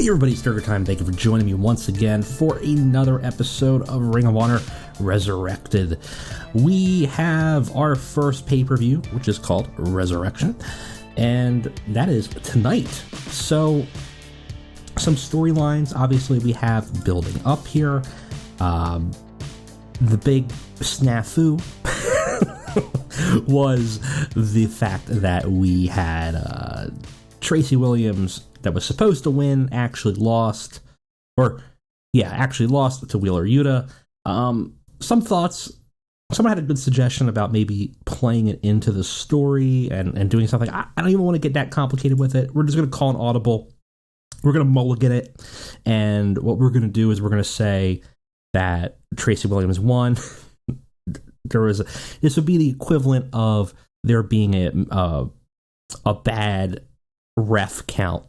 Hey everybody, it's Durger time. Thank you for joining me once again for another episode of Ring of Honor Resurrected. We have our first pay-per-view, which is called Resurrection, and that is tonight. So, some storylines, obviously, we have building up here. The big snafu was the fact that we had Tracy Williams that was supposed to win actually lost to Wheeler Yuta. Some thoughts. Someone had a good suggestion about maybe playing it into the story and doing something. I don't even want to get that complicated with it. We're just going to call an audible. We're going to mulligan it. And what we're going to do is we're going to say that Tracy Williams won. This would be the equivalent of there being a bad ref count,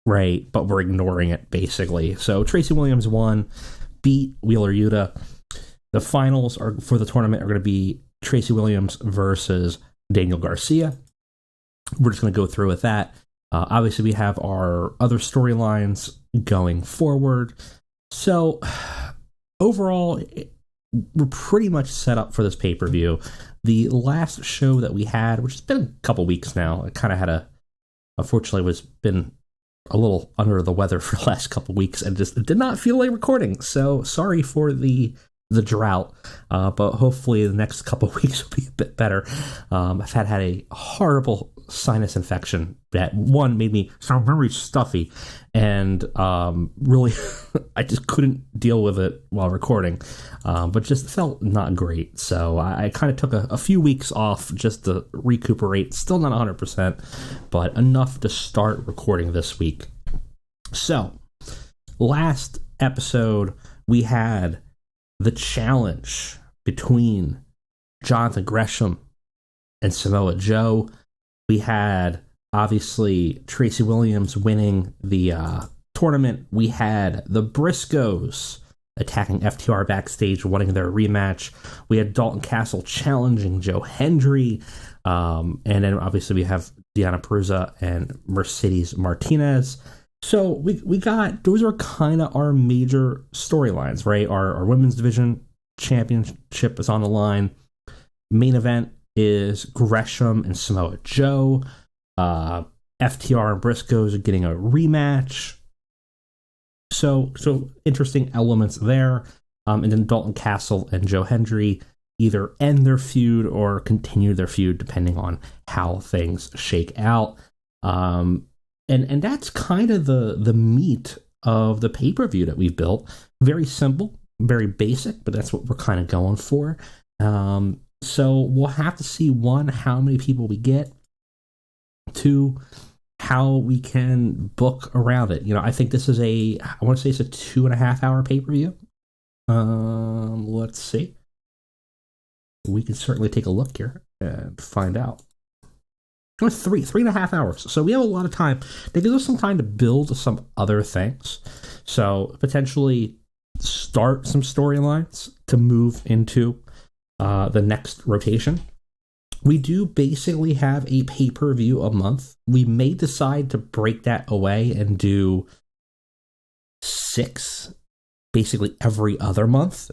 right? But we're ignoring it, basically. So Tracy Williams won, beat Wheeler Yuta. The finals for the tournament are going to be Tracy Williams versus Daniel Garcia. We're just going to go through with that. Obviously, we have our other storylines going forward. So overall, we're pretty much set up for this pay-per-view. The show that we had, which has been a couple weeks now, it kind of had unfortunately been a little under the weather for the last couple weeks and just did not feel like recording. So sorry for the drought, but hopefully the next couple weeks will be a bit better. I've had a horrible sinus infection that made me sound very stuffy, and really I just couldn't deal with it while recording, but just felt not great. So I kind of took a few weeks off just to recuperate. Still not 100%, but enough to start recording this week. So last episode we had the challenge between Jonathan Gresham and Samoa Joe. We had, obviously, Tracy Williams winning the tournament. We had the Briscoes attacking FTR backstage, wanting their rematch. We had Dalton Castle challenging Joe Hendry. And then, obviously, we have Deonna Purrazzo and Mercedes Martinez. So we got, those are kind of our major storylines, right? Our women's division championship is on the line. Main event is Gresham and Samoa Joe. FTR and Briscoes are getting a rematch. So interesting elements there. And then Dalton Castle and Joe Hendry either end their feud or continue their feud depending on how things shake out. And that's kind of the meat of the pay-per-view that we've built. Very simple, very basic, but that's what we're kind of going for. So we'll have to see, one, how many people we get. Two, how we can book around it. I think this is I want to say it's a 2.5 hour pay-per-view. Let's see. We can certainly take a look here and find out. It's 3.5 hours. So we have a lot of time. They give us some time to build some other things. So potentially start some storylines to move into the next rotation. We do basically have a pay-per-view a month. We may decide to break that away and do 6 basically every other month.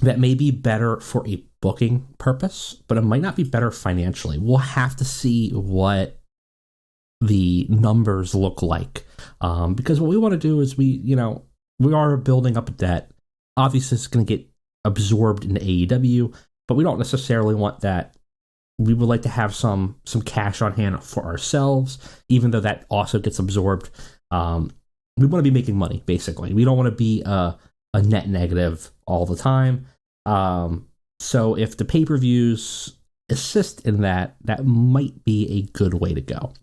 That may be better for a booking purpose, but it might not be better financially. We'll have to see what the numbers look like. Because what we want to do is we are building up a debt. Obviously, it's going to get absorbed into AEW, but we don't necessarily want that. We would like to have some cash on hand for ourselves, even though that also gets absorbed. We want to be making money, basically. We don't want to be a net negative all the time. So if the pay-per-views assist in that might be a good way to go.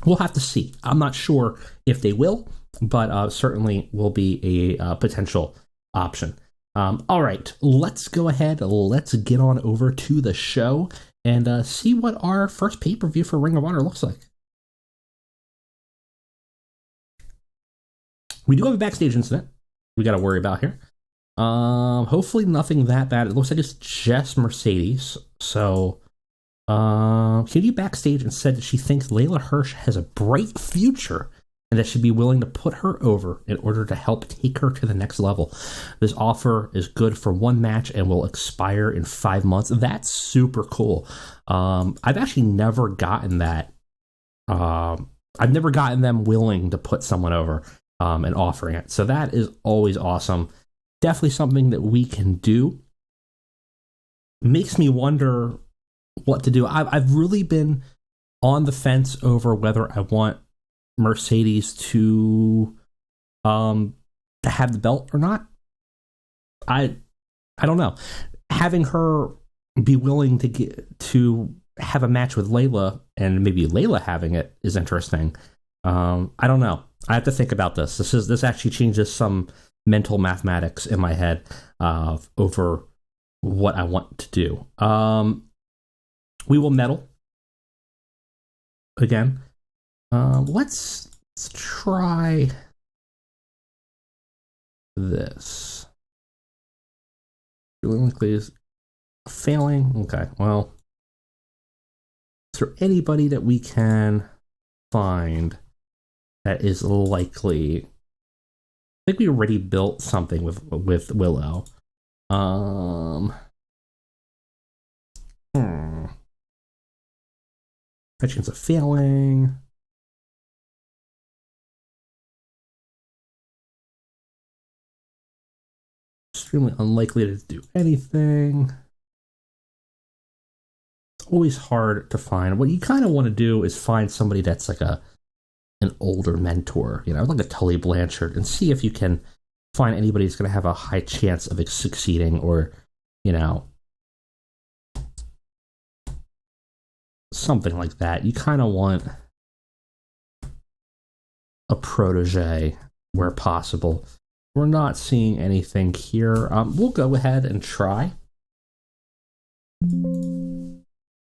We'll have to see. I'm not sure if they will, but certainly will be a potential option. All right, let's go ahead. Let's get on over to the show and see what our first pay-per-view for Ring of Honor looks like. We do have a backstage incident we got to worry about here. Hopefully nothing that bad. It looks like it's just Mercedes. So, Katie backstage and said that she thinks Layla Hirsch has a bright future and that she'd be willing to put her over in order to help take her to the next level. This offer is good for one match and will expire in 5 months. That's super cool. I've actually never gotten that. I've never gotten them willing to put someone over and offering it. So that is always awesome. Definitely something that we can do. Makes me wonder what to do. I've really been on the fence over whether I want Mercedes to have the belt or not. I don't know. Having her be willing to have a match with Layla, and maybe Layla having it, is interesting. I don't know. I have to think about this. This actually changes some mental mathematics in my head over what I want to do. We will medal again. Let's try this. Likely is failing. Okay, well, is there anybody that we can find that is likely? I think we already built something with Willow. High chance of failing. Extremely unlikely to do anything. It's always hard to find. What you kind of want to do is find somebody that's like an older mentor, like a Tully Blanchard, and see if you can find anybody who's going to have a high chance of succeeding, or something like that. You kind of want a protege where possible. We're not seeing anything here. We'll go ahead and try.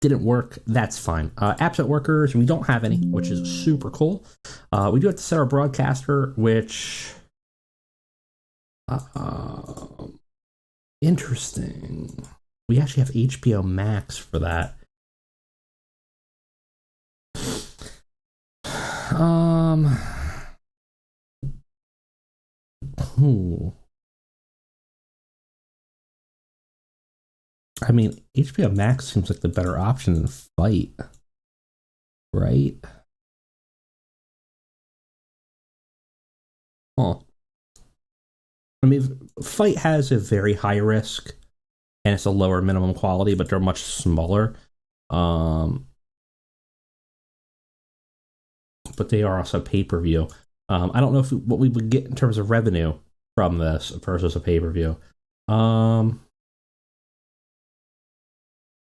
Didn't work. That's fine. Absent workers, we don't have any, which is super cool. We do have to set our broadcaster, which... interesting. We actually have HBO Max for that. I mean, HBO Max seems like the better option than Fight, right? Huh. I mean, Fight has a very high risk, and it's a lower minimum quality, but they're much smaller. But they are also pay-per-view. I don't know what we would get in terms of revenue from this versus a pay-per-view.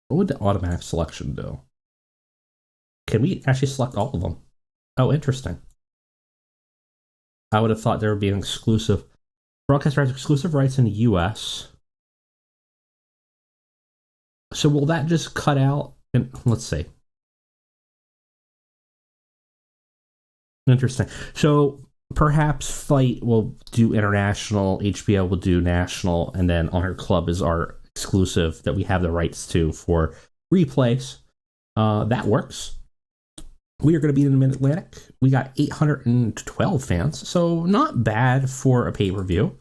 What would the automatic selection do? Can we actually select all of them? Oh, interesting. I would have thought there would be an exclusive. Broadcaster has exclusive rights in the US. So will that just cut out? Let's see. Interesting. So perhaps Fight will do international, HBO will do national, and then Honor Club is our exclusive that we have the rights to for replays. That works. We are going to be in the Mid-Atlantic. We got 812 fans, so not bad for a pay-per-view.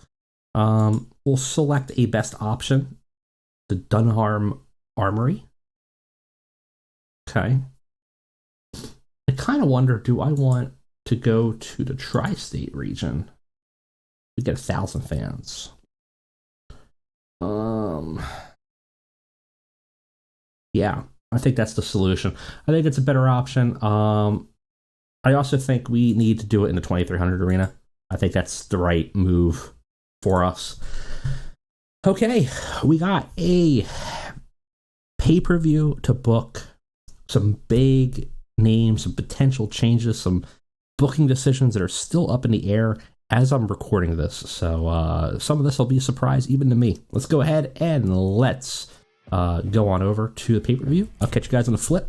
We'll select a best option, the Dunharm Armory. Okay. I kind of wonder, do I want to go to the tri-state region? We get 1,000 fans. Yeah, I think that's the solution. I think it's a better option. I also think we need to do it in the 2300 arena. I think that's the right move for us. Okay, we got a pay-per-view to book. Some big names, some potential changes, some booking decisions that are still up in the air as I'm recording this. So some of this will be a surprise even to me. Let's go ahead and let's go on over to the pay-per-view. I'll catch you guys on the flip.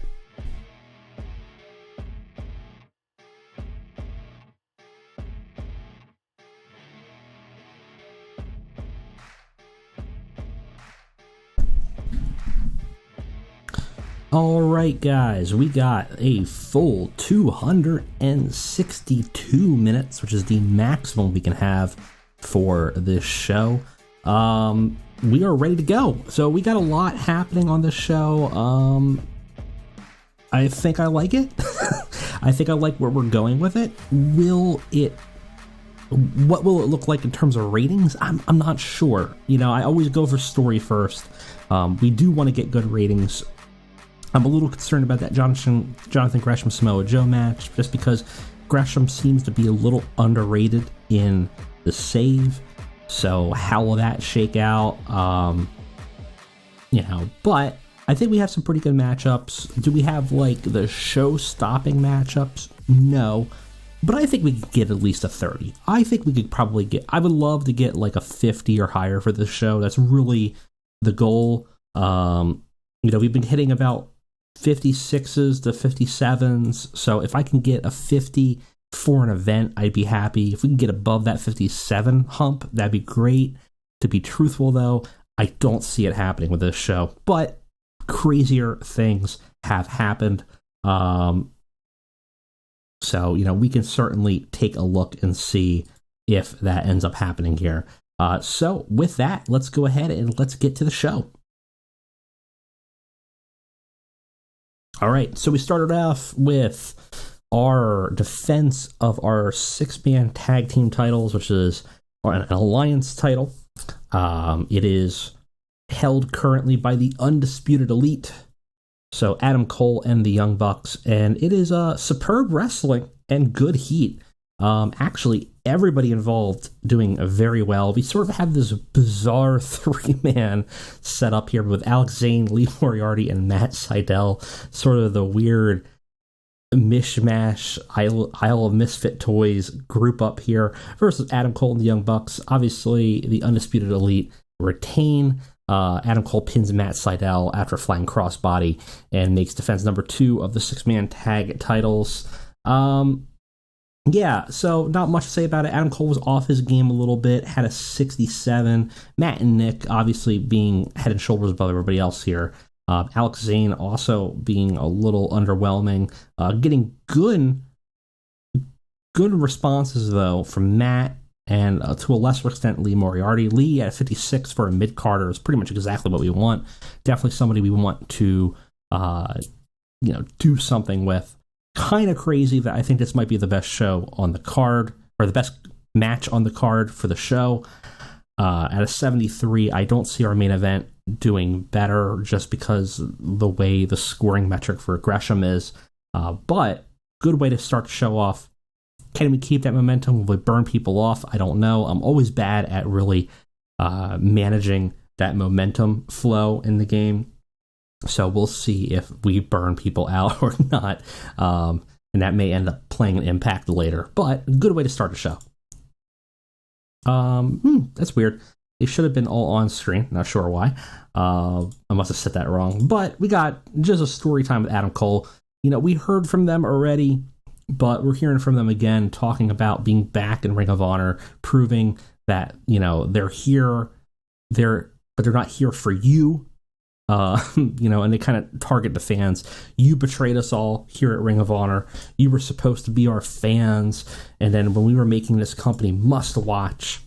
All right, guys, we got a full 262 minutes, which is the maximum we can have for this show. We are ready to go. So we got a lot happening on this show. I think I like it. I think I like where we're going with it. What will it look like in terms of ratings? I'm not sure. I always go for story first. We do want to get good ratings. I'm a little concerned about that Jonathan Gresham Samoa Joe match, just because Gresham seems to be a little underrated in the save. So how will that shake out? But I think we have some pretty good matchups. Do we have like the show-stopping matchups? No. But I think we could get at least a 30. I think we could probably I would love to get like a 50 or higher for this show. That's really the goal. We've been hitting about 56s to 57s. So if I can get a 50 for an event, I'd be happy. If we can get above that 57 hump, that'd be great. To be truthful, though, I don't see it happening with this show. But crazier things have happened. So, we can certainly take a look and see if that ends up happening here. So with that, let's go ahead and let's get to the show. All right, so we started off with our defense of our 6-man tag team titles, which is an alliance title. It is held currently by the Undisputed Elite, so Adam Cole and the Young Bucks, and it is superb wrestling and good heat. Actually, everybody involved doing very well. We sort of have this bizarre 3-man setup here with Alex Zane, Lee Moriarty, and Matt Sydal. Sort of the weird mishmash Isle of Misfit Toys group up here versus Adam Cole and the Young Bucks. Obviously, the Undisputed Elite retain. Adam Cole pins Matt Sydal after flying crossbody and makes defense number 2 of the 6-man tag titles. Yeah, so not much to say about it. Adam Cole was off his game a little bit, had a 67. Matt and Nick obviously being head and shoulders above everybody else here. Alex Zane also being a little underwhelming. Getting good responses, though, from Matt and to a lesser extent, Lee Moriarty. Lee at 56 for a mid-carder is pretty much exactly what we want. Definitely somebody we want to do something with. Kind of crazy that I think this might be the best show on the card, or the best match on the card for the show. At a 73, I don't see our main event doing better just because the way the scoring metric for Gresham is. But good way to start the show off. Can we keep that momentum? Will we burn people off? I don't know. I'm always bad at really managing that momentum flow in the game. So we'll see if we burn people out or not. And that may end up playing an impact later. But a good way to start a show. That's weird. It should have been all on screen. Not sure why. I must have said that wrong. But we got just a story time with Adam Cole. We heard from them already, but we're hearing from them again, talking about being back in Ring of Honor, proving that, they're here, but they're not here for you. And they kind of target the fans. You betrayed us all here at Ring of Honor. You were supposed to be our fans. And then when we were making this company must watch,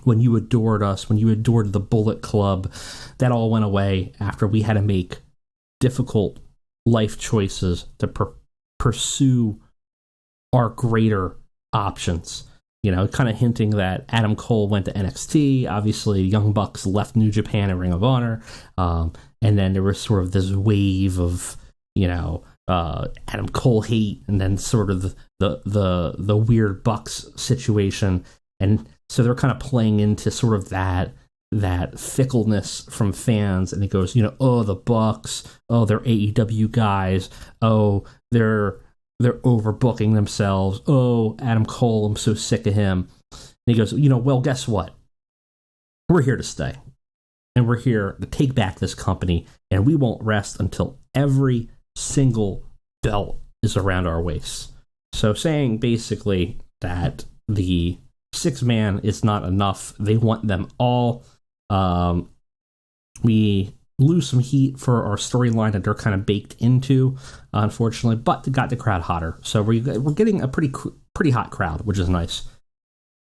when you adored us, when you adored the Bullet Club, that all went away after we had to make difficult life choices to pursue our greater options. Kind of hinting that Adam Cole went to NXT. Obviously, Young Bucks left New Japan and Ring of Honor. And then there was sort of this wave of, Adam Cole hate, and then sort of the weird Bucks situation. And so they're kind of playing into sort of that fickleness from fans. And it goes, the Bucks, they're AEW guys. They're overbooking themselves. Adam Cole, I'm so sick of him. And he goes, well, guess what? We're here to stay. And we're here to take back this company. And we won't rest until every single belt is around our waists. So saying basically that the 6-man is not enough. They want them all. We lose some heat for our storyline that they're kind of baked into, unfortunately, but got the crowd hotter. So we're getting a pretty hot crowd, which is nice.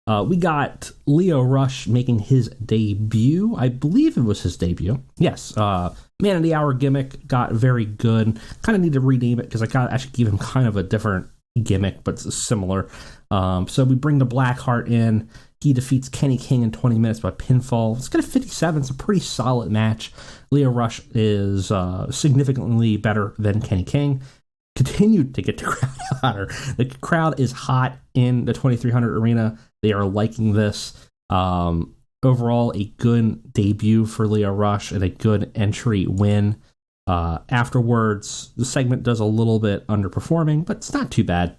We got Lio Rush making his debut. I believe it was his debut. Yes. Man of the Hour gimmick got very good. Kind of need to rename it because I got actually give him kind of a different gimmick, but it's similar. So we bring the Blackheart in. He defeats Kenny King in 20 minutes by pinfall. It's got a 57. It's a pretty solid match. Lio Rush is significantly better than Kenny King. Continued to get the crowd hotter. The crowd is hot in the 2300 arena. They are liking this. Overall, a good debut for Lio Rush and a good entry win. Afterwards, the segment does a little bit underperforming, but it's not too bad.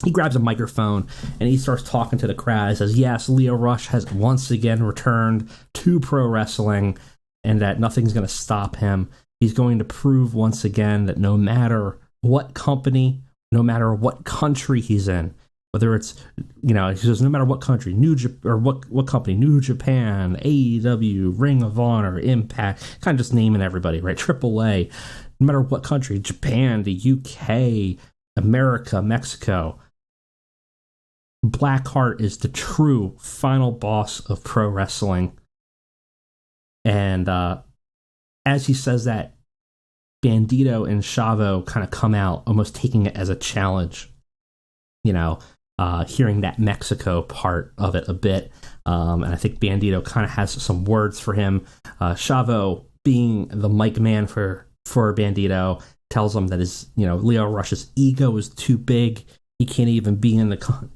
He grabs a microphone and he starts talking to the crowd. He says, yes, Lio Rush has once again returned to pro wrestling and that nothing's going to stop him. He's going to prove once again that no matter what company, no matter what country he's in, whether it's, he says, no matter what country, what company, New Japan, AEW, Ring of Honor, Impact, kind of just naming everybody, right? AAA, no matter what country, Japan, the UK, America, Mexico, Blackheart is the true final boss of pro wrestling. And as he says that, Bandito and Chavo kind of come out, almost taking it as a challenge, hearing that Mexico part of it a bit. And I think Bandito kind of has some words for him. Chavo, being the mic man for Bandito, tells him that Lio Rush's ego is too big. He can't even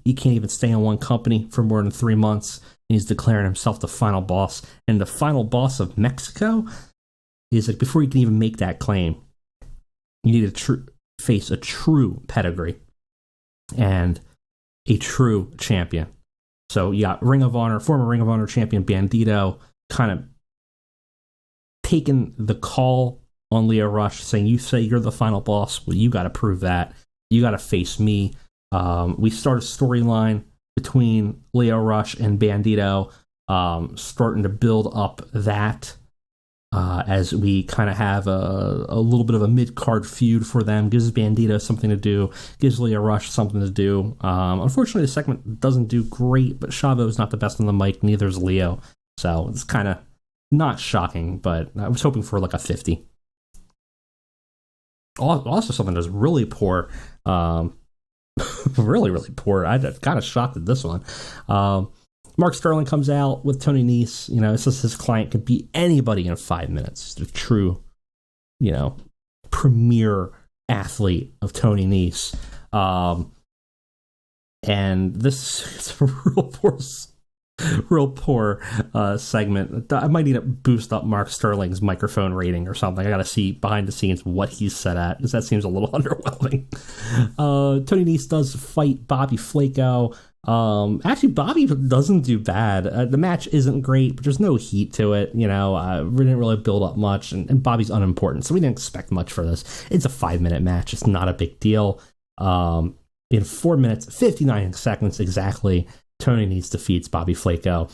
he can't even stay in one company for more than 3 months. And he's declaring himself the final boss. And the final boss of Mexico is like, before you can even make that claim, you need to face a true pedigree and a true champion. So you got former Ring of Honor champion Bandito kind of taking the call on Lio Rush, saying, you say you're the final boss, well, you got to prove that. You got to face me. We start a storyline between Lio Rush and Bandito, starting to build up that as we kind of have a little bit of a mid-card feud for them. Gives Bandito something to do, gives Lio Rush something to do. Unfortunately, the segment doesn't do great, but Chavo's not the best on the mic, neither is Lio. So it's kind of not shocking, but I was hoping for like a 50. Also, something that's really poor, really, really poor. I got kind of shocked at this one. Mark Sterling comes out with Tony Nese. It says his client could beat anybody in 5 minutes. The true, premier athlete of Tony Nese. And this is a real poor segment. I might need to boost up Mark Sterling's microphone rating or something. I gotta see behind the scenes what he's set at, because that seems a little underwhelming. Tony Nese does fight Bobby Flaco. Actually, Bobby doesn't do bad. The match isn't great, but there's no heat to it. We didn't really build up much, and Bobby's unimportant, so we didn't expect much for this. It's a 5-minute match. It's not a big deal. In 4 minutes, 59 seconds exactly, Tony Nese defeats Bobby Flaco.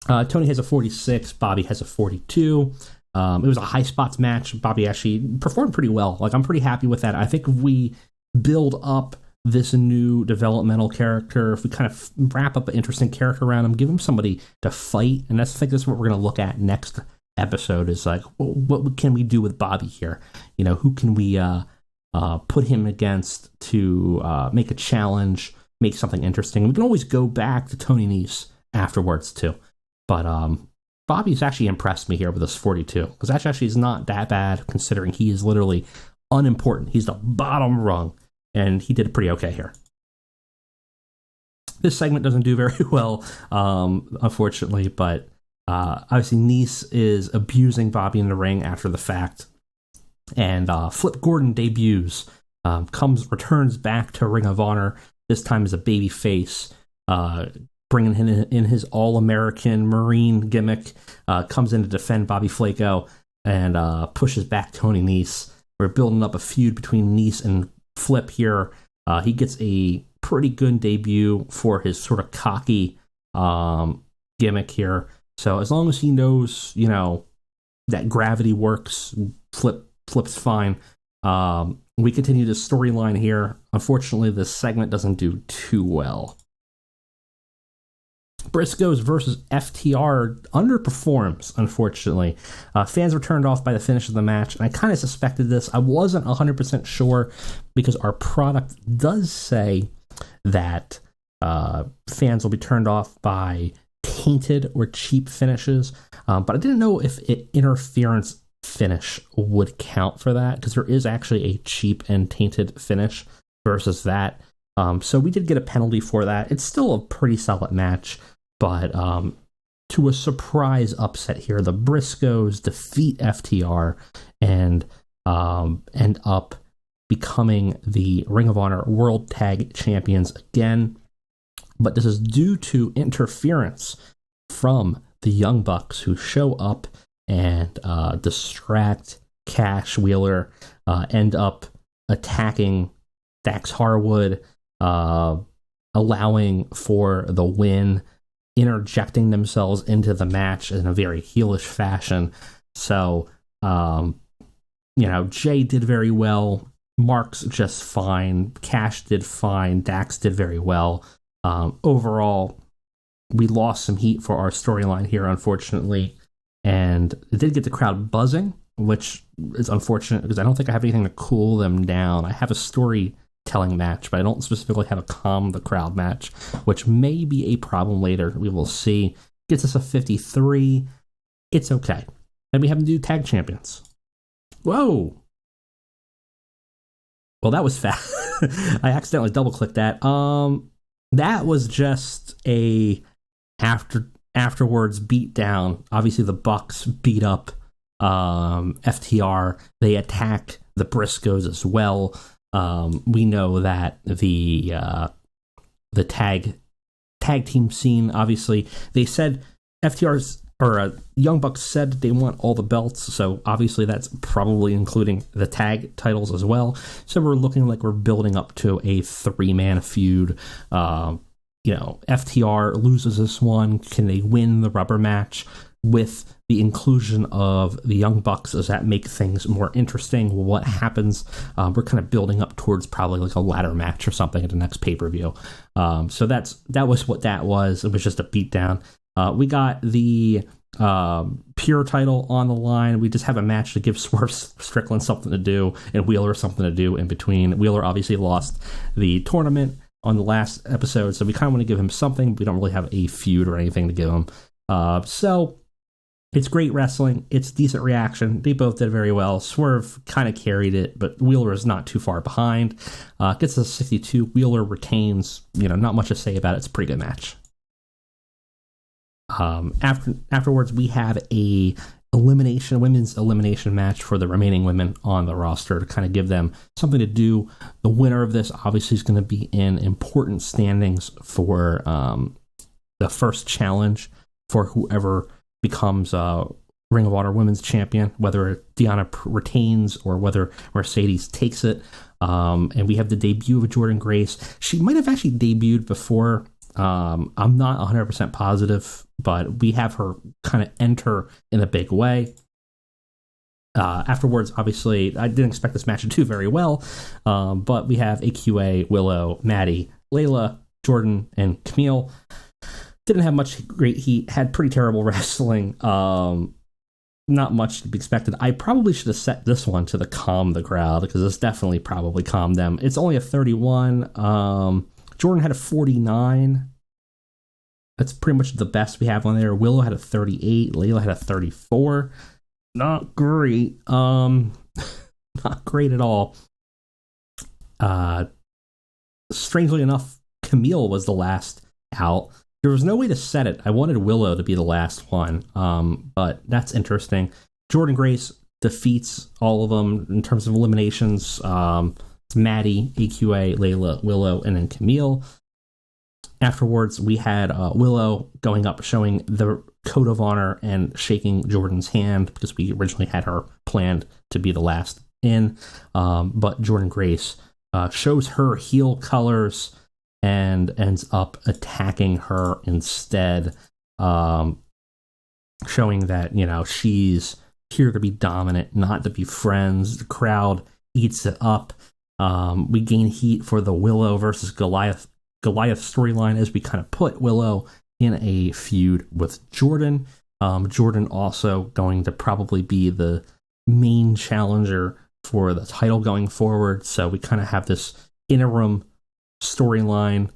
Tony has a 46. Bobby has a 42. It was a high spots match. Bobby actually performed pretty well. I'm pretty happy with that. I think if we build up this new developmental character, if we kind of wrap up an interesting character around him, give him somebody to fight, and I think that's what we're going to look at next episode, is like, what can we do with Bobby here? Who can we put him against to make a challenge, make something interesting. We can always go back to Tony Nese afterwards too. But Bobby's actually impressed me here with this 42, because that actually is not that bad, considering he is literally unimportant. He's the bottom rung, and he did pretty okay here. This segment doesn't do very well, unfortunately, but obviously Nese is abusing Bobby in the ring after the fact, and Flip Gordon debuts, returns back to Ring of Honor, this time as a baby face, bringing him in his All-American Marine gimmick, comes in to defend Bobby Flaco, and pushes back Tony Nese. We're building up a feud between Nese and Flip here. He gets a pretty good debut for his sort of cocky gimmick here. So as long as he knows, that gravity works, flips fine. We continue the storyline here. Unfortunately, this segment doesn't do too well. Briscoes versus FTR underperforms, unfortunately. Fans were turned off by the finish of the match, and I kind of suspected this. I wasn't 100% sure because our product does say that fans will be turned off by tainted or cheap finishes, but I didn't know if interference finish would count for that, because there is actually a cheap and tainted finish versus that. So we did get a penalty for that. It's still a pretty solid match, but to a surprise upset here, the Briscoes defeat FTR and end up becoming the Ring of Honor World Tag Champions again. But this is due to interference from the Young Bucks, who show up and distract Cash Wheeler, end up attacking Dax Harwood, allowing for the win, interjecting themselves into the match in a very heelish fashion. So, Jay did very well. Mark's just fine. Cash did fine. Dax did very well. Overall, we lost some heat for our storyline here, unfortunately. And it did get the crowd buzzing, which is unfortunate because I don't think I have anything to cool them down. I have a storytelling match, but I don't specifically have a calm the crowd match, which may be a problem later. We will see. Gets us a 53. It's okay. And we have to do tag champions. Whoa. Well, that was fast. I accidentally double-clicked that. That was just a afterwards beat down. Obviously, the Bucks beat up FTR. They attack the Briscoes as well. We know that the tag team scene, obviously, they said Young Bucks said that they want all the belts, so obviously that's probably including the tag titles as well. So we're looking like we're building up to a 3-man feud. FTR loses this one. Can they win the rubber match with the inclusion of the Young Bucks? Does that make things more interesting? What happens? We're kind of building up towards probably like a ladder match or something at the next pay-per-view. So that was what that was. It was just a beatdown. We got the Pure title on the line. We just have a match to give Swerve Strickland something to do and Wheeler something to do in between. Wheeler obviously lost the tournament on the last episode, so we kind of want to give him something. We don't really have a feud or anything to give him. So it's great wrestling. It's decent reaction. They both did very well. Swerve kind of carried it, but Wheeler is not too far behind. Gets us 62. Wheeler retains. Not much to say about it. It's a pretty good match. Afterwards, we have a women's elimination match for the remaining women on the roster to kind of give them something to do. The winner of this obviously is going to be in important standings for the first challenge for whoever becomes Ring of Honor Women's Champion, whether Deonna retains or whether Mercedes takes it. And we have the debut of Jordynne Grace. She might have actually debuted before. I'm not 100% positive, but we have her kind of enter in a big way. Afterwards, obviously, I didn't expect this match to do very well, but we have AQA, Willow, Maddie, Layla, Jordan, and Camille. Didn't have much great heat, had pretty terrible wrestling. Not much to be expected. I probably should have set this one to the calm the crowd, because this definitely probably calmed them. It's only a 31. Jordan had a 49. That's pretty much the best we have on there. Willow had a 38. Layla had a 34. Not great. Not great at all. Strangely enough, Camille was the last out. There was no way to set it. I wanted Willow to be the last one, but that's interesting. Jordynne Grace defeats all of them in terms of eliminations. It's Maddie, AQA, Layla, Willow, and then Camille. Afterwards, we had Willow going up, showing the Code of Honor and shaking Jordan's hand, because we originally had her planned to be the last in. But Jordynne Grace shows her heel colors and ends up attacking her instead, showing that, she's here to be dominant, not to be friends. The crowd eats it up. We gain heat for the Willow versus Goliath storyline as we kind of put Willow in a feud with Jordan. Jordan also going to probably be the main challenger for the title going forward. So we kind of have this interim storyline.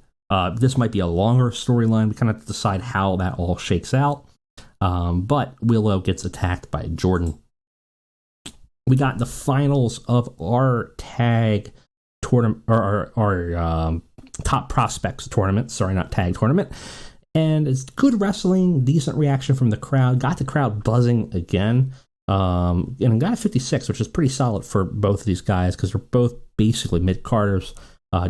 This might be a longer storyline. We kind of have to decide how that all shakes out. But Willow gets attacked by Jordan. We got the finals of our tag tournament, or our top prospects tournament. Sorry, not tag tournament. And it's good wrestling, decent reaction from the crowd. Got the crowd buzzing again. And got a 56, which is pretty solid for both of these guys because they're both basically mid-carders.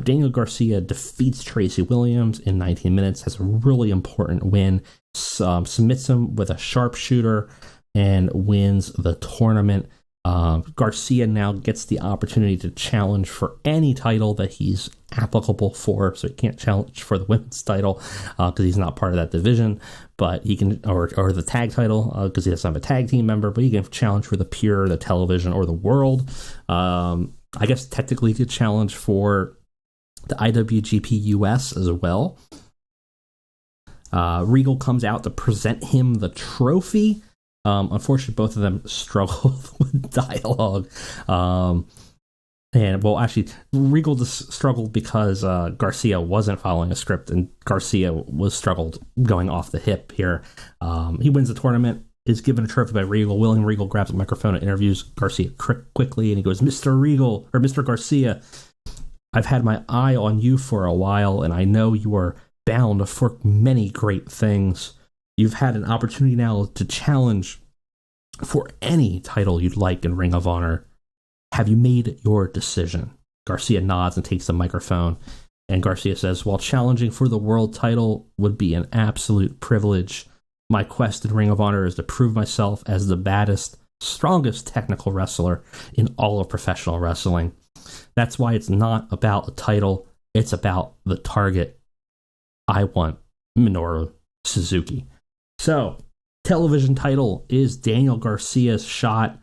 Daniel Garcia defeats Tracy Williams in 19 minutes, has a really important win, submits him with a sharpshooter, and wins the tournament. Garcia now gets the opportunity to challenge for any title that he's applicable for, so he can't challenge for the women's title because he's not part of that division, but he can, or the tag title because he doesn't have a tag team member, but he can challenge for the pure, the television, or the world. I guess technically he could challenge for the IWGP US as well. Regal comes out to present him the trophy. Unfortunately, both of them struggled with dialogue. And, well, actually, Regal just struggled because Garcia wasn't following a script, and Garcia was struggled going off the hip here. He wins the tournament, is given a trophy by Regal. William Regal grabs a microphone and interviews Garcia quickly, and he goes, Mr. Regal, or Mr. Garcia, I've had my eye on you for a while, and I know you are bound for many great things. You've had an opportunity now to challenge for any title you'd like in Ring of Honor. Have you made your decision? Garcia nods and takes the microphone, and Garcia says, while challenging for the world title would be an absolute privilege, my quest in Ring of Honor is to prove myself as the baddest, strongest technical wrestler in all of professional wrestling. That's why it's not about a title, it's about the target. I want Minoru Suzuki. So, television title is Daniel Garcia's shot.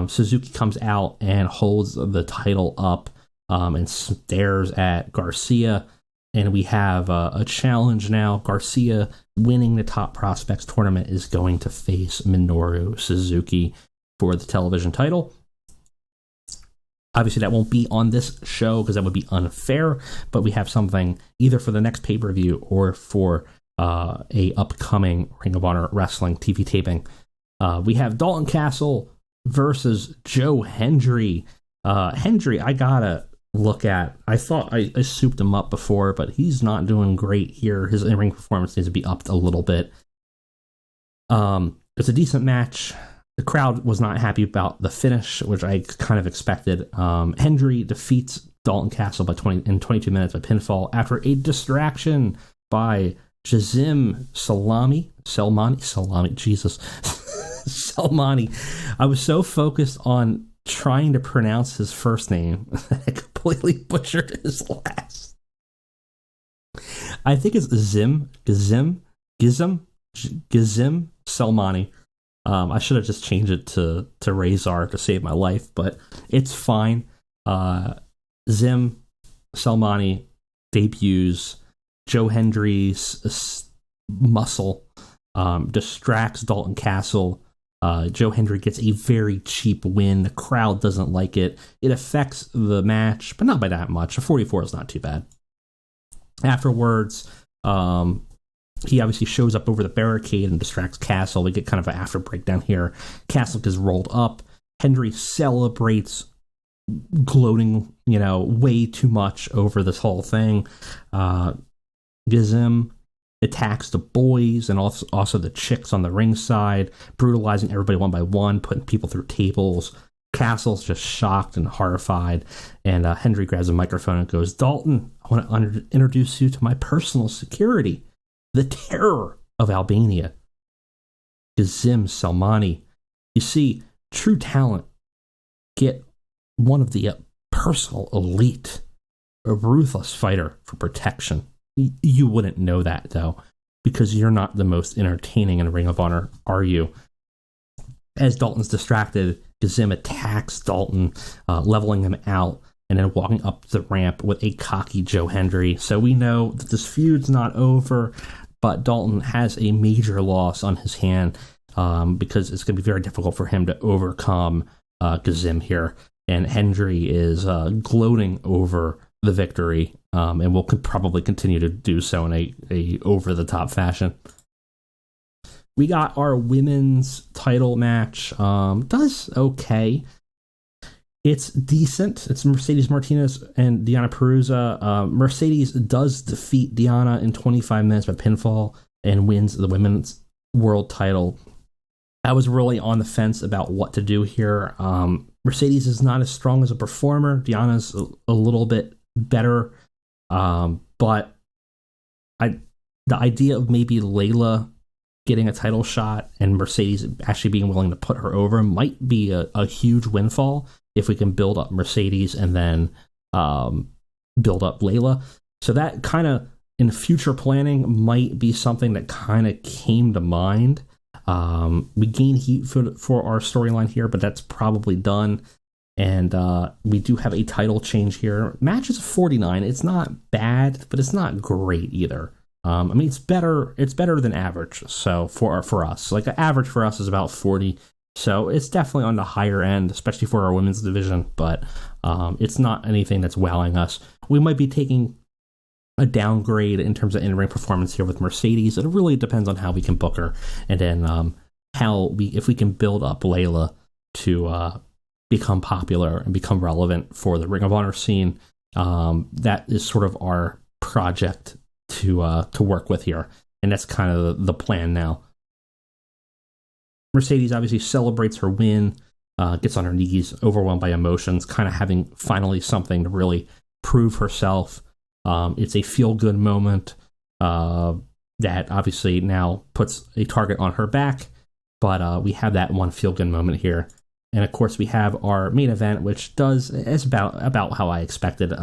Suzuki comes out and holds the title up and stares at Garcia. And we have a challenge now. Garcia, winning the Top Prospects tournament, is going to face Minoru Suzuki for the television title. Obviously, that won't be on this show because that would be unfair, but we have something either for the next pay-per-view or for a upcoming Ring of Honor Wrestling TV taping. We have Dalton Castle versus Joe Hendry. Hendry, I gotta look at. I thought I souped him up before, but he's not doing great here. His in-ring performance needs to be upped a little bit. It's a decent match. The crowd was not happy about the finish, which I kind of expected. Hendry defeats Dalton Castle in 22 minutes by pinfall after a distraction by Jazim Salmani, Jesus. Salmani. I was so focused on trying to pronounce his first name that I completely butchered his last. I think it's Gizim Salmani. I should have just changed it to Razor to save my life, but it's fine. Zim Salmani debuts. Joe Hendry's muscle distracts Dalton Castle. Joe Hendry gets a very cheap win. The crowd doesn't like it. It affects the match, but not by that much. A 44 is not too bad. Afterwards, he obviously shows up over the barricade and distracts Castle. We get kind of an after breakdown here. Castle gets rolled up. Hendry celebrates, gloating, way too much over this whole thing. Gizim attacks the boys and also the chicks on the ringside, brutalizing everybody one by one, putting people through tables. Castle's just shocked and horrified, and Hendry grabs a microphone and goes, Dalton, I want to introduce you to my personal security, the terror of Albania, Gizim Salmani. You see, true talent get one of the personal elite, a ruthless fighter for protection. You wouldn't know that, though, because you're not the most entertaining in Ring of Honor, are you? As Dalton's distracted, Gazim attacks Dalton, leveling him out, and then walking up the ramp with a cocky Joe Hendry. So we know that this feud's not over, but Dalton has a major loss on his hand because it's going to be very difficult for him to overcome Gazim here. And Hendry is gloating over the victory, and will probably continue to do so in a over-the-top fashion. We got our women's title match. Does okay. It's decent. It's Mercedes Martinez and Deonna Purrazzo. Mercedes does defeat Deonna in 25 minutes by pinfall and wins the women's world title. I was really on the fence about what to do here. Mercedes is not as strong as a performer. Deonna's a little bit better. But the idea of maybe Layla getting a title shot and Mercedes actually being willing to put her over might be a huge windfall if we can build up Mercedes and then build up Layla. So that kind of, in future planning, might be something that kind of came to mind. We gain heat for our storyline here, but that's probably done. And we do have a title change here. Match is 49. It's not bad, but it's not great either. I mean, it's better than average. So for us, like, average for us is about 40. So it's definitely on the higher end, especially for our women's division. But it's not anything that's wowing us. We might be taking a downgrade in terms of in-ring performance here with Mercedes. It really depends on how we can book her, and then if we can build up Layla to become popular and become relevant for the Ring of Honor scene. That is sort of our project to work with here, and that's kind of the plan now. Mercedes obviously celebrates her win, gets on her knees, overwhelmed by emotions, kind of having finally something to really prove herself. It's a feel-good moment that obviously now puts a target on her back, but we have that one feel-good moment here. And, of course, we have our main event, which is about how I expected.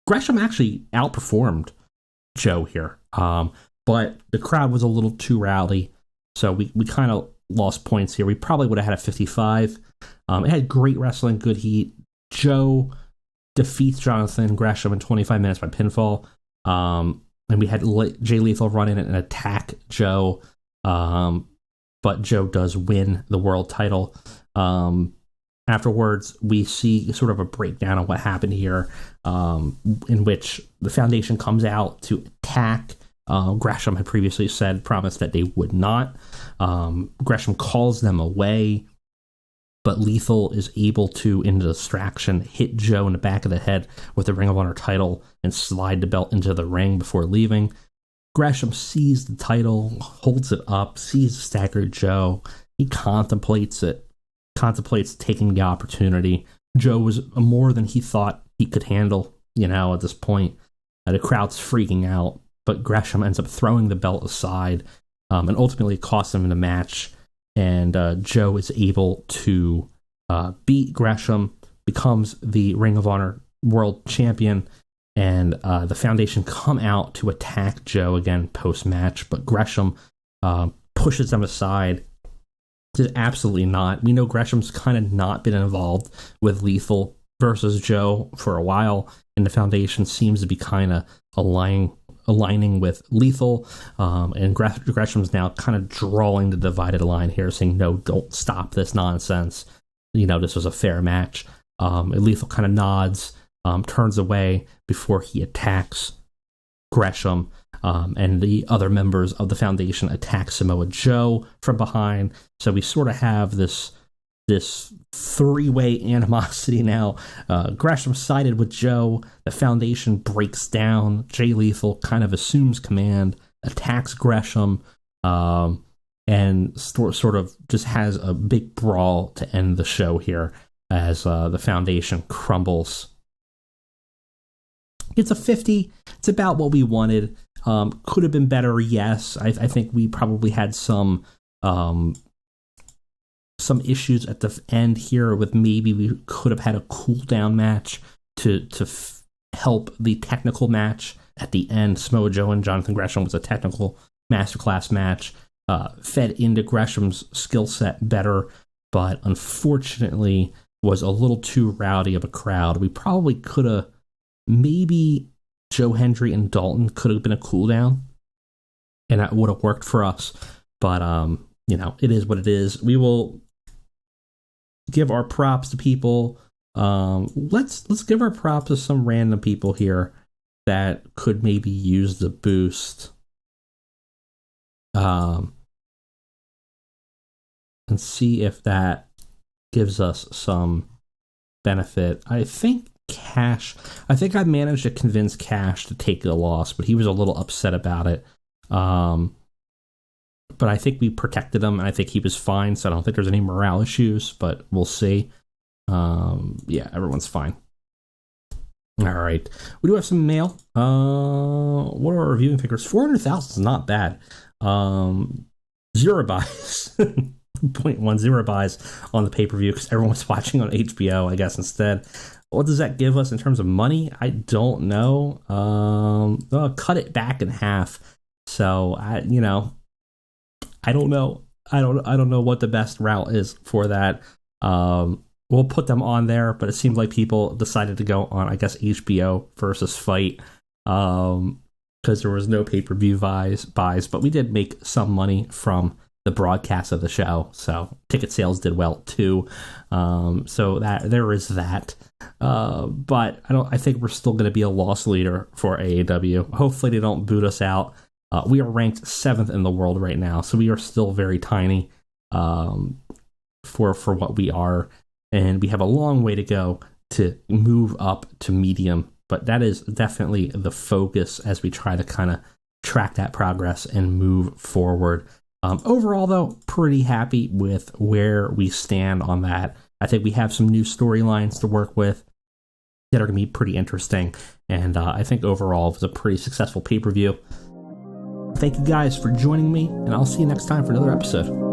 Gresham actually outperformed Joe here, but the crowd was a little too rowdy, so we kind of lost points here. We probably would have had a 55. It had great wrestling, good heat. Joe defeats Jonathan Gresham in 25 minutes by pinfall, and we had Jay Lethal run in and attack Joe, but Joe does win the world title. Afterwards, we see sort of a breakdown of what happened here, in which the Foundation comes out to attack. Gresham had previously promised that they would not. Gresham calls them away, but Lethal is able to, in distraction, hit Joe in the back of the head with the Ring of Honor title and slide the belt into the ring before leaving. Gresham sees the title, holds it up, sees the staggered Joe. He contemplates taking the opportunity. Joe was more than he thought he could handle, at this point. The crowd's freaking out, but Gresham ends up throwing the belt aside, and ultimately costs him in the match. And Joe is able to beat Gresham, becomes the Ring of Honor World Champion, and the Foundation come out to attack Joe again post-match, but Gresham pushes them aside. Says absolutely not. We know Gresham's kind of not been involved with Lethal versus Joe for a while, and the Foundation seems to be kind of aligning with Lethal, and Gresham's now kind of drawing the divided line here, saying, no, don't stop this nonsense. This was a fair match. And Lethal kind of nods, turns away before he attacks Gresham, and the other members of the Foundation attack Samoa Joe from behind. So we sort of have this three-way animosity now. Gresham sided with Joe. The Foundation breaks down. Jay Lethal kind of assumes command, attacks Gresham, and sort of just has a big brawl to end the show here as the Foundation crumbles. It's a 50. It's about what we wanted. Could have been better, yes. I think we probably had some issues at the end here with maybe we could have had a cool down match to help the technical match at the end. Samoa Joe and Jonathan Gresham was a technical masterclass match. fed into Gresham's skill set better, but unfortunately was a little too rowdy of a crowd. We probably could have, maybe Joe Hendry and Dalton could have been a cool down, and that would have worked for us. But, it is what it is. We will give our props to people. Let's give our props to some random people here that could maybe use the boost. And see if that gives us some benefit. I think I managed to convince Cash to take the loss, but he was a little upset about it. But I think we protected him, and I think he was fine, so I don't think there's any morale issues, but we'll see. Everyone's fine. All right. We do have some mail. What are our reviewing figures? 400,000 is not bad. 0 buys. 0.10 buys on the pay-per-view because everyone's watching on HBO, I guess, instead. What does that give us in terms of money? I don't know. I'll cut it back in half. So I don't know. I don't know what the best route is for that. We'll put them on there, but it seemed like people decided to go on, I guess, HBO versus Fight, because there was no pay-per-view buys, but we did make some money from the broadcast of the show, so ticket sales did well too. So that there is that. But I think we're still going to be a loss leader for AEW. Hopefully they don't boot us out. We are ranked 7th in the world right now, so we are still very tiny for what we are, and we have a long way to go to move up to medium. But that is definitely the focus as we try to kind of track that progress and move forward. Overall, though, pretty happy with where we stand on that. I think we have some new storylines to work with that are going to be pretty interesting, and I think overall it was a pretty successful pay-per-view. Thank you guys for joining me, and I'll see you next time for another episode.